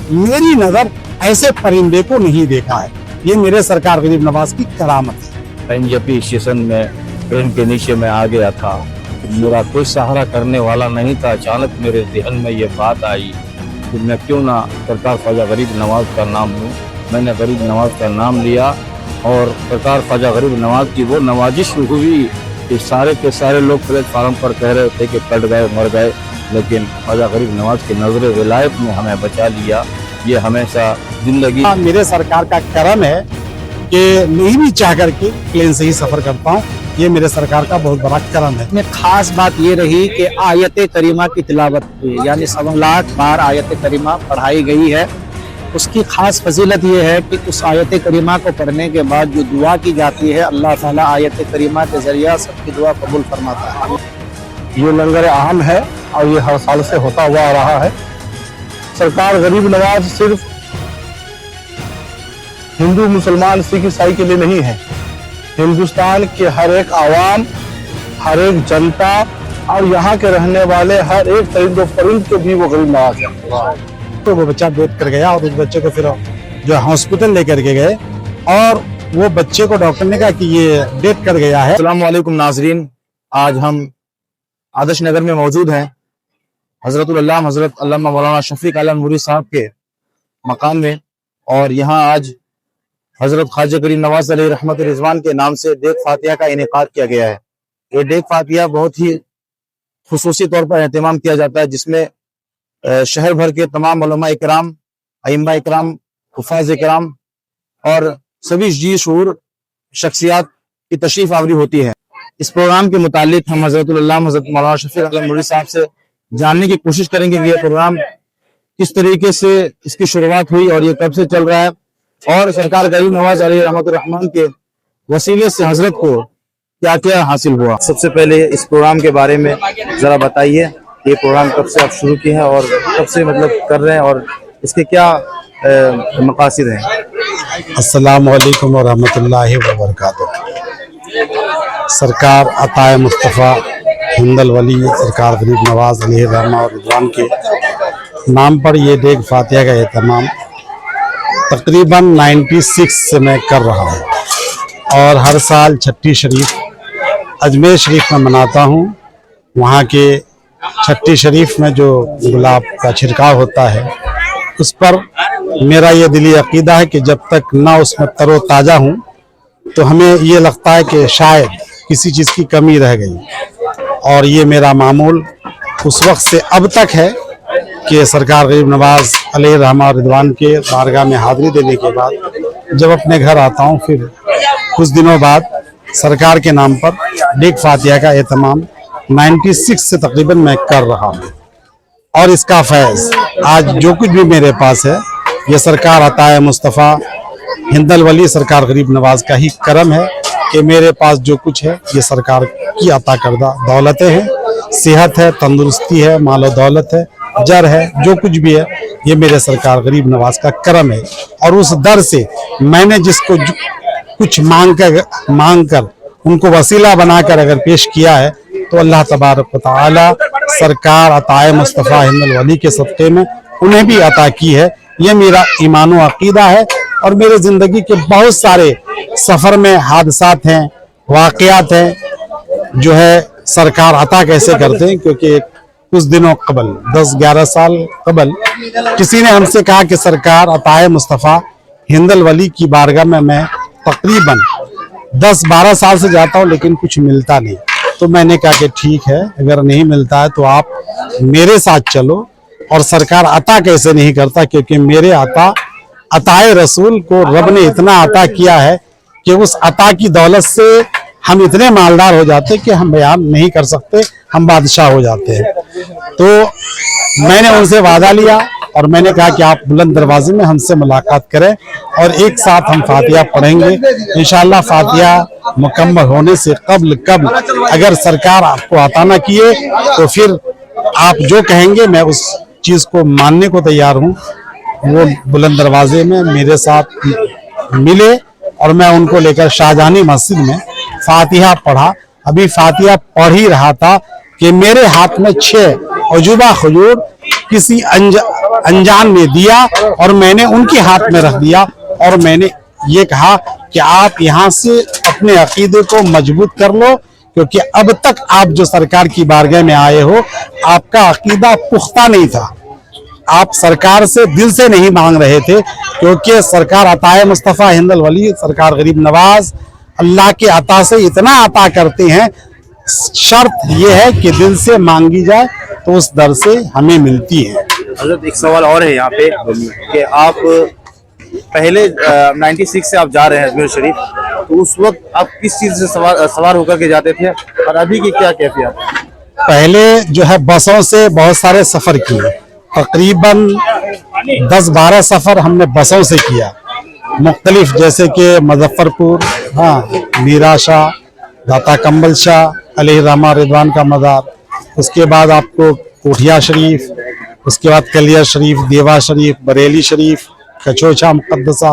मेरी नजर ऐसे परिंदे को नहीं देखा है। ये मेरे सरकार गरीब नवाज की करामत है। पंजाबी स्टेशन में ट्रेन के नीचे मैं आ गया था, मेरा कोई सहारा करने वाला नहीं था। अचानक मेरे ذہن में ये बात आई कि मैं क्यों ना सरकार ख्वाजा गरीब नवाज का नाम लूँ। मैंने गरीब नवाज का नाम लिया और सरकार ख्वाजा गरीब नवाज की वो नवाजिश हुई कि सारे के सारे लोग प्लेटफार्म पर कह रहे थे कि कट गए मर गए, लेकिन ख्वाजा गरीब नवाज की नजर विलायत ने हमें बचा लिया। ये हमेशा जिंदगी मेरे सरकार का करम है कि नहीं भी चाह करके प्लेन से ही सफर करता हूँ। ये मेरे सरकार का बहुत बड़ा करम है। में खास बात ये रही कि आयत करीमा की तिलावत हुई, यानी 7 लाख बार आयत करीमा पढ़ाई गई है। उसकी खास फजीलत ये है कि उस आयत करीमा को पढ़ने के बाद जो दुआ की जाती है, अल्लाह ताला आयत करीमा के जरिए सबकी दुआ कबूल फरमाता है। ये लंगर अहम है और ये हर साल से होता हुआ आ रहा है। सरकार गरीब नवाज सिर्फ हिंदू मुसलमान सिख ईसाई के लिए नहीं है, हिंदुस्तान के हर एक आवाम, हर एक जनता और यहाँ के रहने वाले हर एक परिंद के भी वो गरीब नवाज है। तो वो बच्चा डेथ कर गया और उस बच्चे को फिर जो हॉस्पिटल लेकर के गए और वो बच्चे को डॉक्टर ने कहा कि ये डेथ कर गया है। अस्सलाम वालेकुम नाजरीन, आज हम आदर्श नगर में मौजूद हैं हजरत अल्लामा मौलाना शफीक आलम नूरी साहब के मकाम में, और यहाँ आज हजरत ख्वाजा गरीब नवाज अलैहि रहमत रिजवान के नाम से डेग फातिहा का इनेकाद किया गया है। ये डेग फातिहा बहुत ही खुसूसी तौर पर एहतमाम किया जाता है, जिसमें शहर भर के तमाम उलमा इकराम, अइम्मा इकराम, हुफ़ाज़ इकराम और सभी जी शऊर शख्सियात की तशरीफ आवरी होती है। इस प्रोग्राम के मुतालिक हम हजरत मौलाना शफीक आलम नूरी साहब से जानने की कोशिश करेंगे कि ये प्रोग्राम किस तरीके से इसकी शुरुआत हुई और ये कब से चल रहा है, और सरकार गरीब नवाज अलैहि रहमत रहमान के वसीले से हजरत को क्या क्या हासिल हुआ। सबसे पहले इस प्रोग्राम के बारे में जरा बताइए, ये प्रोग्राम कब से आप शुरू किए हैं और कब से मतलब कर रहे हैं और इसके क्या मकासद हैं। अस्सलाम वालेकुम व रहमतुल्लाहि व बरकातुहू। सरकार अताए मुस्तफ़ा हिंदल वली सरकार गरीब नवाज अलैहि रहमा और रिजवान के नाम पर ये डेग फातिहा का एहतमाम तकरीबन 96 से मैं कर रहा हूँ और हर साल छठी शरीफ अजमेर शरीफ में मनाता हूँ। वहाँ के छठी शरीफ में जो गुलाब का छिड़काव होता है उस पर मेरा ये दिली अकीदा है कि जब तक ना उसमें तरोताज़ा हूँ तो हमें ये लगता है कि शायद किसी चीज़ की कमी रह गई, और ये मेरा मामूल उस वक्त से अब तक है कि सरकार गरीब नवाज अलैहि रहमा रिजवान के बारगाह में हाज़िरी देने के बाद जब अपने घर आता हूँ, फिर कुछ दिनों बाद सरकार के नाम पर डेग फातिहा का एहतमाम 96 से तकरीबन मैं कर रहा हूँ। और इसका फैज़ आज जो कुछ भी मेरे पास है ये सरकार अताए मुस्तफ़ा हिंदल वली सरकार गरीब नवाज का ही करम है कि मेरे पास जो कुछ है ये सरकार की अता करदा दौलतें हैं, सेहत है, तंदुरुस्ती है, मालो दौलत है, जर है, जो कुछ भी है ये मेरे सरकार गरीब नवाज का करम है। और उस दर से मैंने जिसको कुछ मांग कर उनको वसीला बनाकर अगर पेश किया है तो अल्लाह तबारक व तआला सरकार अताए मुस्तफ़ा हिंदल वली के सदक़े में उन्हें भी अता की है। ये मेरा ईमान व अकीदा है। और मेरे ज़िंदगी के बहुत सारे सफ़र में हादसात हैं, वाक़यात हैं, जो है सरकार अता कैसे करते हैं, क्योंकि कुछ दिनों कबल 10-11 साल कबल किसी ने हमसे कहा कि सरकार अताए मुस्तफ़ा हिंदल वली की बारगाह में मैं तकरीबन 10-12 साल से जाता हूँ लेकिन कुछ मिलता नहीं। तो मैंने कहा कि ठीक है, अगर नहीं मिलता है तो आप मेरे साथ चलो। और सरकार अता कैसे नहीं करता, क्योंकि मेरे अताए रसूल को रब ने इतना अता किया है कि उस अता की दौलत से हम इतने मालदार हो जाते कि हम बयान नहीं कर सकते, हम बादशाह हो जाते हैं। तो मैंने उनसे वादा लिया और मैंने कहा कि आप बुलंद दरवाजे में हमसे मुलाकात करें और एक साथ हम फातिहा पढ़ेंगे। इंशाअल्लाह फातिहा मुकम्मल होने से कबल अगर सरकार आपको अता ना किए तो फिर आप जो कहेंगे मैं उस चीज़ को मानने को तैयार हूँ। वो बुलंद दरवाजे में मेरे साथ मिले और मैं उनको लेकर शाहजहानी मस्जिद में फातिहा पढ़ा। अभी फातिहा पढ़ ही रहा था कि मेरे हाथ में 6 अजूबा खजूर किसी अनजान में दिया और मैंने उनके हाथ में रख दिया और मैंने ये कहा कि आप यहाँ से अपने अकीदे को मजबूत कर लो, क्योंकि अब तक आप जो सरकार की बारगाह में आए हो, आपका अकीदा पुख्ता नहीं था। आप सरकार से दिल से नहीं मांग रहे थे, क्योंकि सरकार अताए मुस्तफ़ा हिंदल वली, सरकार गरीब नवाज अल्लाह के अता से इतना अता करते हैं, शर्त यह है कि दिल से मांगी जाए तो उस दर से हमें मिलती है। हजरत एक सवाल और है यहाँ पे कि आप पहले 96 से आप जा रहे हैं अजमेर शरीफ, तो उस वक्त आप किस चीज से सवार होकर के जाते थे और अभी की क्या कैफियत है? पहले जो है बसों से बहुत सारे सफर किए, तकरीबन 10-12 सफर हमने बसों से किया, मुख्तलिफ, जैसे कि मुजफ्फरपुर, मीरा शाह, दाता कंबल शाह, अलैहिर्रहमा रिदवान का मज़ार, उसके बाद आपको कोठिया शरीफ, उसके बाद कलिया शरीफ, देवा शरीफ, बरेली शरीफ, कचोचा मुक़द्दसा,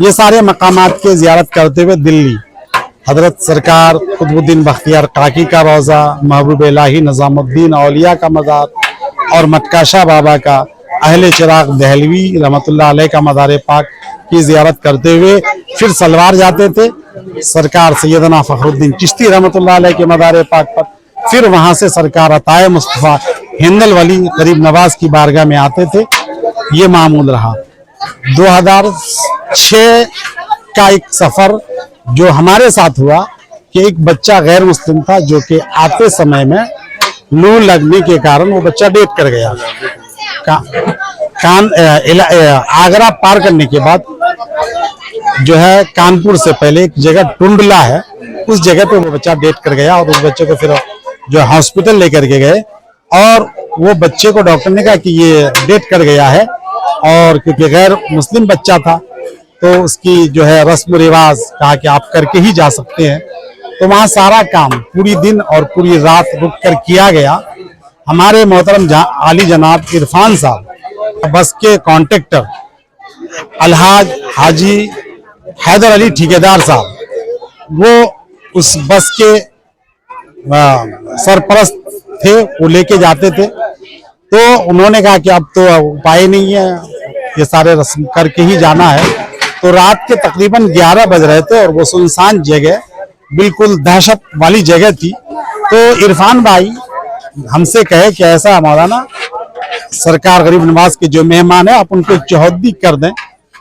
ये सारे मकामात के ज़ियारत करते हुए दिल्ली हजरत सरकार कुतुबुद्दीन बख्तियार काकी का रोज़ा, महबूब इलाही निज़ामुद्दीन औलिया का मज़ार और मटकाशा बाबा का, अहले चिराग दहलवी रहमतुल्लाह अलैह का मज़ार पाक की ज़ियारत करते हुए फिर सलवार जाते थे सरकार सैयदना फखरुद्दीन चिश्ती रहमतुल्लाह अलैह के मज़ार पाक पर, फिर वहाँ से सरकार अताए मुस्तफ़ा हिंदल वली गरीब नवाज की बारगाह में आते थे। ये मामूल रहा। 2006 का एक सफर जो हमारे साथ हुआ कि एक बच्चा गैर मुस्लिम था, जो कि आते समय में लू लगने के कारण वो बच्चा डेथ कर गया। आगरा पार करने के बाद जो है कानपुर से पहले एक जगह टुंडला है, उस जगह पे वो बच्चा डेथ कर गया और उस बच्चे को फिर जो हॉस्पिटल लेकर के गए और वो बच्चे को डॉक्टर ने कहा कि ये डेथ कर गया है, और क्योंकि गैर मुस्लिम बच्चा था तो उसकी जो है रस्म रिवाज कहा कि आप करके ही जा सकते हैं। तो वहाँ सारा काम पूरी दिन और पूरी रात रुक कर किया गया। हमारे मोहतरम आली जनाब इरफान साहब, बस के कॉन्ट्रैक्टर अलहाज हाजी हैदर अली ठेकेदार साहब, वो उस बस के सरपरस्त थे, वो लेके जाते थे। तो उन्होंने कहा कि अब तो उपाय नहीं है, ये सारे रस्म करके ही जाना है। तो रात के तकरीबन 11 बज रहे थे और वो सुनसान जगह, बिल्कुल दहशत वाली जगह थी। तो इरफान भाई हमसे कहे कि ऐसा मौलाना, सरकार गरीब नवाज के जो मेहमान है आप उनको चौहद्दी कर दें।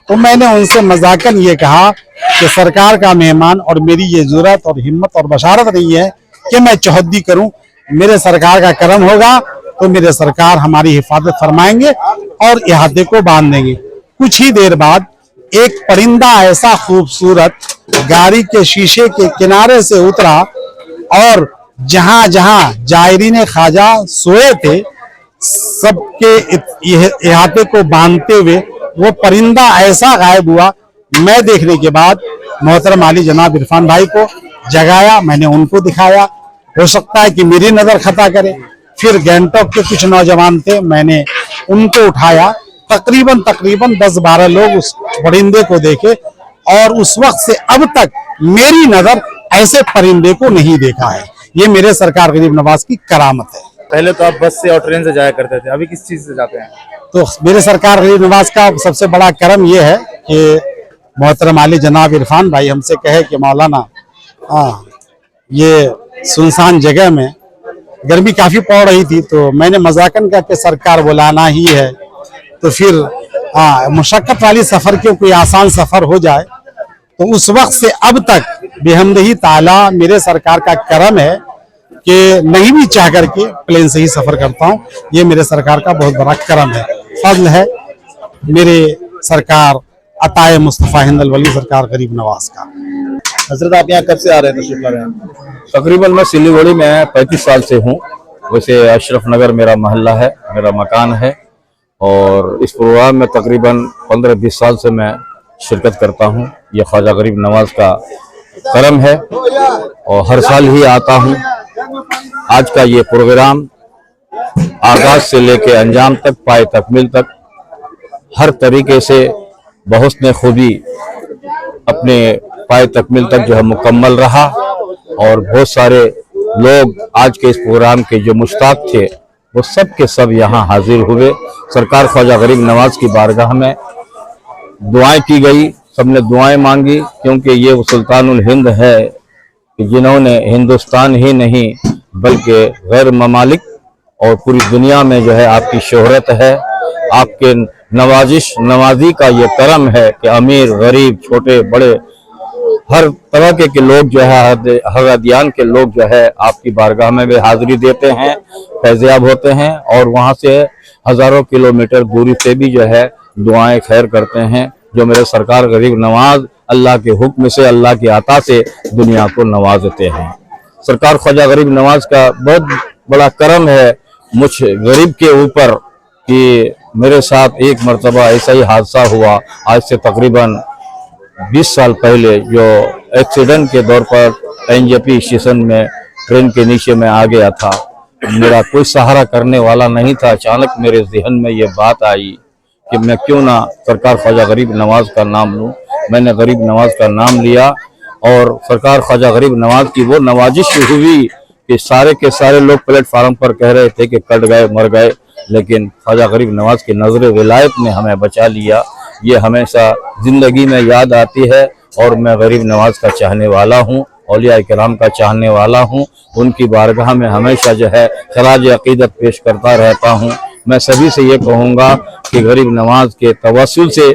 तो मैंने उनसे मजाकन ये कहा कि सरकार का मेहमान और मेरी ये जुर्रत और हिम्मत और बशारत नहीं है कि मैं चौहद्दी करूं। मेरे सरकार का करम होगा तो मेरे सरकार हमारी हिफाजत फरमाएंगे और इहाते को बांध देंगे। कुछ ही देर बाद एक परिंदा ऐसा खूबसूरत गाड़ी के शीशे के किनारे से उतरा और जहां जहां जायरीन ख्वाजा सोए थे सबके इहाते को बांधते हुए वो परिंदा ऐसा गायब हुआ। मैं देखने के बाद मोहतरम आली जनाब इरफान भाई को जगाया, मैंने उनको दिखाया, हो सकता है कि मेरी नजर खता करे। फिर गैंगटॉक के कुछ नौजवान थे, मैंने उनको उठाया। तकरीबन 10-12 लोग उस परिंदे को देखे और उस वक्त से अब तक मेरी नजर ऐसे परिंदे को नहीं देखा है। ये मेरे सरकार गरीब नवाज की करामत है। पहले तो आप बस से और ट्रेन से जाया करते थे, अभी किस चीज से जाते हैं? तो मेरे सरकार गरीब नवाज का सबसे बड़ा करम यह है कि मोहतरम आली जनाब इरफान भाई हमसे कहे कि मौलाना ये सुनसान जगह में गर्मी काफी पड़ रही थी, तो मैंने मजाकन कहा कि सरकार बुलाना ही है तो फिर मुशक्कत वाली सफर के कोई आसान सफर हो जाए। तो उस वक्त से अब तक बेहमदही ताला मेरे सरकार का करम है कि नहीं भी चाह करके प्लेन से ही सफर करता हूँ। ये मेरे सरकार का बहुत बड़ा करम है, फजल है मेरे सरकार अताए मुस्तफ़ा हिंदल वली सरकार गरीब नवाज का। हजरत आप यहाँ कब से आ रहे हैं, तशरीफ ला रहे हैं? तकरीबन मैं सिलीगुड़ी में 35 साल से हूँ। वैसे अशरफ नगर मेरा मोहल्ला है, मेरा मकान है, और इस प्रोग्राम में तकरीबन 15-20 साल से मैं शिरकत करता हूँ। ये ख्वाजा गरीब नवाज का करम है और हर साल ही आता हूँ। आज का ये प्रोग्राम आगाज से लेके अंजाम तक, पाए तकमील तक, हर तरीके से बहुस्न खूबी अपने पाए तकमील तक जो है मुकम्मल रहा। और बहुत सारे लोग आज के इस प्रोग्राम के जो मुश्ताक थे वो सब के सब यहाँ हाजिर हुए। सरकार ख्वाजा गरीब नवाज की बारगाह में दुआएं की गई, सबने दुआएं मांगी, क्योंकि ये वो सुल्तानुल हिंद है कि जिन्होंने हिंदुस्तान ही नहीं बल्कि गैर ममालिक और पूरी दुनिया में जो है आपकी शोहरत है। आपके नवाजी का ये करम है कि अमीर गरीब छोटे बड़े हर तरह के लोग जो है, हर अदियान के लोग जो है आपकी बारगाह में भी हाजिरी देते हैं, फैज़याब होते हैं, और वहाँ से हज़ारों किलोमीटर दूरी से भी जो है दुआएं खैर करते हैं। जो मेरे सरकार गरीब नवाज अल्लाह के हुक्म से, अल्लाह की अता से दुनिया को नवाजते हैं। सरकार ख्वाजा गरीब नवाज का बहुत बड़ा करम है मुझ गरीब के ऊपर कि मेरे साथ एक मरतबा ऐसा ही हादसा हुआ आज से तकरीबन 20 साल पहले, जो एक्सीडेंट के दौर पर एनजेपी स्टेशन में ट्रेन के नीचे में आ गया था। मेरा कोई सहारा करने वाला नहीं था। अचानक मेरे जहन में ये बात आई कि मैं क्यों ना सरकार ख्वाजा गरीब नवाज का नाम लूं। मैंने गरीब नवाज का नाम लिया और सरकार ख्वाजा गरीब नवाज की वो नवाजिश हुई कि सारे के सारे लोग प्लेटफार्म पर कह रहे थे कि कट गए, मर गए, लेकिन ख्वाजा गरीब नवाज की नजर विलायत ने हमें बचा लिया। ये हमेशा जिंदगी में याद आती है। और मैं गरीब नवाज का चाहने वाला हूँ, औलिया किराम का चाहने वाला हूँ। उनकी बारगाह में हमेशा जो है खराज अकीदत पेश करता रहता हूँ। मैं सभी से ये कहूँगा कि गरीब नवाज के तवस्सुल से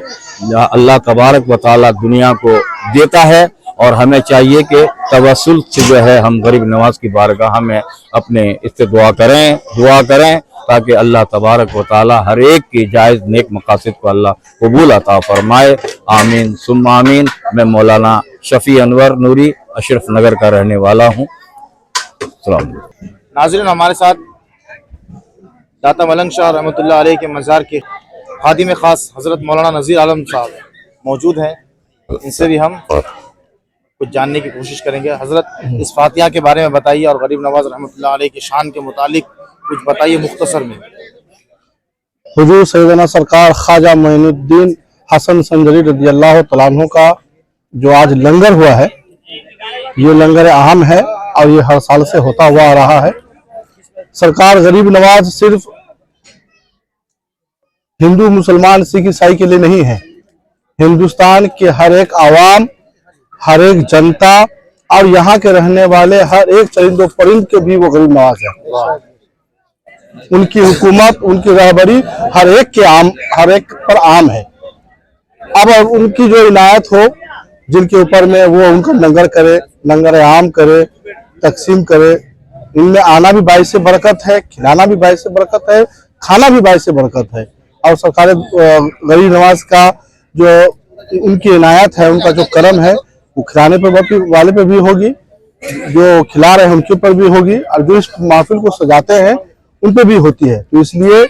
अल्लाह तबारक व तआला दुनिया को देता है, और हमें चाहिए कि तवस्सुल से जो है हम गरीब नवाज की बारगाह में अपने इससे दुआ करें ताकि अल्लाह तबारक व तआला हर एक की जायज़ नेक मकासद को अल्लाह कबूल अता फरमाए। आमीन सुम्मा आमीन। मैं मौलाना शफी अनवर नूरी अशरफ नगर का रहने वाला हूँ। नाज़रीन, हमारे साथ दाता मलंग शाह रहमतुल्लाह अलैह के मज़ार के खादिम खास हज़रत मौलाना नज़ीर आलम साहब मौजूद हैं। इनसे भी हम कुछ जानने की कोशिश करेंगे। हज़रत, इस फातिहा के बारे में बताइए और गरीब नवाज रहमतुल्लाह अलैह की शान के मुतालिक कुछ बताइए मुख्तसर में। हुजूर सैयदना सरकार ख्वाजा मोइनुद्दीन हसन संजरी रज़ियल्लाहु तआला अन्हु का जो आज लंगर हुआ है, ये लंगर अहम है और ये हर साल से होता हुआ आ रहा है। सरकार गरीब नवाज सिर्फ हिंदू मुसलमान सिख ईसाई के लिए नहीं है, हिंदुस्तान के हर एक आवाम, हर एक जनता और यहाँ के रहने वाले हर एक चरिंदो परिंद के भी वो गरीब नवाज है। उनकी हुकूमत, उनकी रहबरी हर एक पर आम है। अब उनकी जो इनायत हो, जिनके ऊपर में वो उनका लंगर करे, लंगर आम करे, तकसीम करे, इनमें आना भी बाइस से बरकत है, खिलाना भी बाइस से बरकत है, खाना भी बाइस से बरकत है। और सरकार गरीब नवाज का जो उनकी इनायत है, उनका जो करम है, वो खिलाने पर वाले पे भी होगी, जो खिला रहे हैं उनके ऊपर भी होगी, और जो इस महफिल को सजाते हैं उन पे भी होती है। तो इसलिए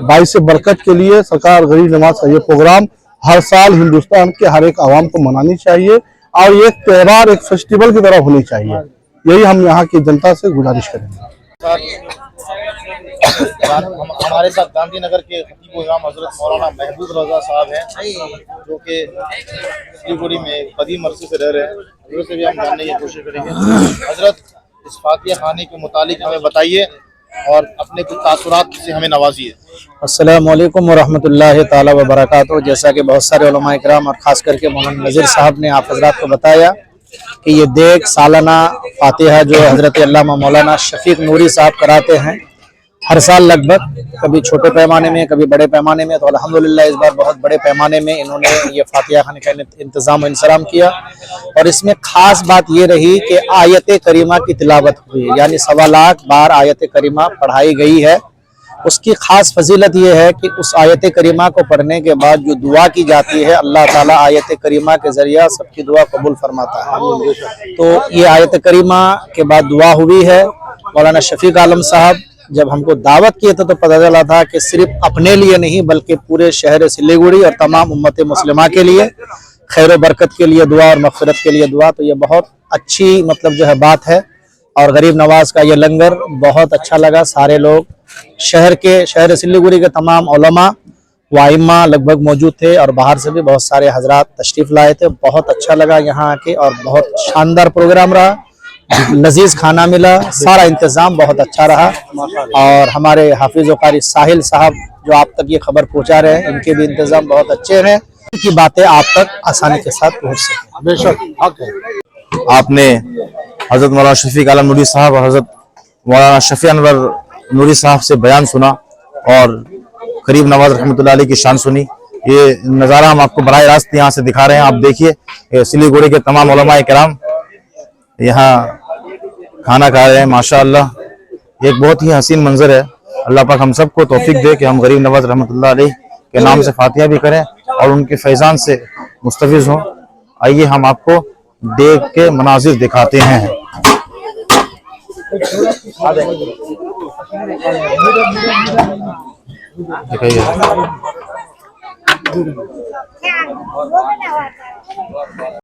बाइस से बरकत के लिए सरकार गरीब नवाज का ये प्रोग्राम हर साल हिंदुस्तान के हर एक आवाम को मनानी चाहिए और ये त्योहार एक फेस्टिवल की तरह होनी चाहिए। यही हम यहाँ की जनता से गुजारिश करेंगे। हमारे साथ गांधीनगर के खतीब इमाम हजरत मौलाना महबूब रजा साहब हैं, जो कि सिलीगुड़ी में कदीम अरसे से रह रहे हैं। हजरत से भी हम जानने की कोशिश करेंगे। हजरत, इस फातिहा खाने के मुतालिक हमें बताइए और अपने कुछ तासुरात से हमें नवाजिए। अस्सलामु अलैकुम वरहमतुल्लाहि ताला व बरकातहू। जैसा कि बहुत सारे उलमा इकराम और ख़ास करके मौलाना नज़ीर साहब ने आप हजरात को बताया कि ये देख सालाना फातिहा जो हज़रत अल्लामा मौलाना शफीक नूरी साहब कराते हैं हर साल लगभग, कभी छोटे पैमाने में कभी बड़े पैमाने में, तो अल्हम्दुलिल्लाह इस बार बहुत बड़े पैमाने में इन्होंने ये फातिहा खाने का इंतज़ाम इंतज़ाम किया। और इसमें ख़ास बात ये रही कि आयत करीमा की तिलावत हुई, यानी 1.25 लाख बार आयत करीमा पढ़ाई गई है। उसकी ख़ास फजीलत ये है कि उस आयत करीमा को पढ़ने के बाद जो दुआ की जाती है, अल्लाह ताला आयत करीमा के ज़रिया सबकी दुआ कबूल फरमाता है। तो ये आयत करीमा के बाद दुआ हुई है। मौलाना शफीक आलम साहब जब हमको दावत किए थे तो पता चला था कि सिर्फ अपने लिए नहीं बल्कि पूरे शहर सिलीगुड़ी और तमाम उम्मत मुस्लिमा के लिए खैर बरकत के लिए दुआ और मग़फ़िरत के लिए दुआ। तो ये बहुत अच्छी मतलब जो है बात है। और गरीब नवाज का ये लंगर बहुत अच्छा लगा। सारे लोग शहर सिलीगुड़ी के तमाम उलमा वाइमा लगभग मौजूद थे और बाहर से भी बहुत सारे हजरात तशरीफ़ लाए थे। बहुत अच्छा लगा यहाँ आके और बहुत शानदार प्रोग्राम रहा। लजीज खाना मिला, सारा इंतज़ाम बहुत अच्छा रहा। और हमारे हाफिज़ व कारी साहिल साहब जो आप तक ये खबर पहुंचा रहे हैं, इनके भी इंतज़ाम बहुत अच्छे हैं कि बातें आप तक आसानी के साथ पहुंच सकें। बेशक हक है। आपने हज़रत मौलाना शफीक आलम नूरी साहब और हज़रत मौलाना शफी अनवर नूरी साहब से बयान सुना और करीब नवाज रहमतुल्लाह अलैह की शान सुनी। ये नज़ारा हम आपको बराह रास्त यहाँ से दिखा रहे हैं। आप देखिए सिलीगुड़ी के तमाम उलमा किराम यहाँ खाना खा रहे हैं। माशाअल्लाह एक बहुत ही हसीन मंजर है। अल्लाह पाक हम सबको तौफीक दे कि हम गरीब नवाज रहमतुल्लाह अलैह के नाम से फातिहा भी करें और उनके फैज़ान से मुस्तफिज़ हों। आइए हम आपको देख के मनाजिर दिखाते हैं। दिखाइए।